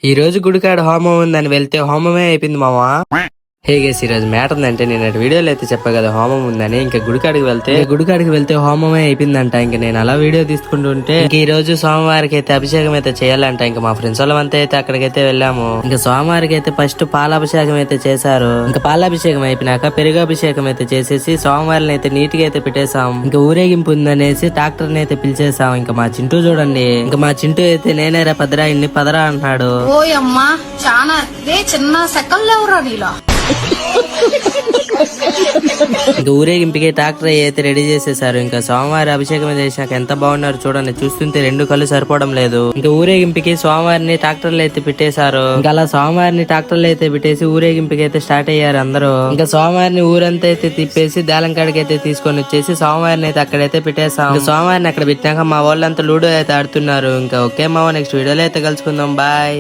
ఈ రోజు గుడికాడ హోమం ఉందని వెళ్తే హోమమే అయిపోయింది మావా. హే గైస్, ఈ రోజు మ్యాటర్ ఉందంటే నేను వీడియోలో అయితే చెప్పా కదా హోమం ఉందని. ఇంకా గుడికాడికి వెళ్తే హోమమే అయిపోయిందంట. ఇంకా నేను అలా వీడియో తీసుకుంటుంటే ఇంక ఈ రోజు సోమవారికి అయితే అభిషేకం అయితే చేయాలంట. ఇంకా మా ఫ్రెండ్స్ వాళ్ళంతా అయితే అక్కడికైతే వెళ్ళాము. ఇంకా సోమవారికి అయితే ఫస్ట్ పాలాభిషేకం అయితే చేశారు. ఇంకా పాలాభిషేకం అయిపోయినాక పెరుగాభిషేకం అయితే చేసేసి సోమవారిని అయితే నీట్ గా అయితే పెట్టేశాం. ఇంకా ఊరేగింపు ఉందనేసి ట్రాక్టర్ ని అయితే పిలిచేసాం. ఇంకా మా చింటూ చూడండి, ఇంకా మా చింటూ అయితే నేనేరా పదరా ఇన్ని పదరా అంటున్నాడు. ఓయమ్మా చాలా చిన్న సెకండ్ ఎవరా నీలా. ఇంకా ఊరేగింపుకి ట్రాక్టర్ అయితే రెడీ చేసేసారు. ఇంకా సోమవారి అభిషేకం చేసినాక ఎంత బాగున్నారు చూడండి, చూస్తుంటే రెండు కళ్ళు సరిపోవడం లేదు. ఇంకా ఊరేగింపుకి సోమవారిని ట్రాక్టర్లు అయితే పెట్టేశారు. ఇంకా అలా సోమవారిని ట్రాక్టర్లు అయితే పెట్టేసి ఊరేగింపుకి అయితే స్టార్ట్ అయ్యారు అందరూ. ఇంకా సోమవారిని ఊరంతా అయితే తిప్పేసి దాలంకాడికి అయితే తీసుకొని వచ్చేసి సోమవారిని అయితే అక్కడైతే పెట్టేసాం. ఇంకా సోమవారిని అక్కడ పెట్టినాక మా వాళ్ళంతా లూడో అయితే ఆడుతున్నారు. ఇంకా ఓకే మావ, నెక్స్ట్ వీడియోలో అయితే కలుసుకుందాం, బాయ్.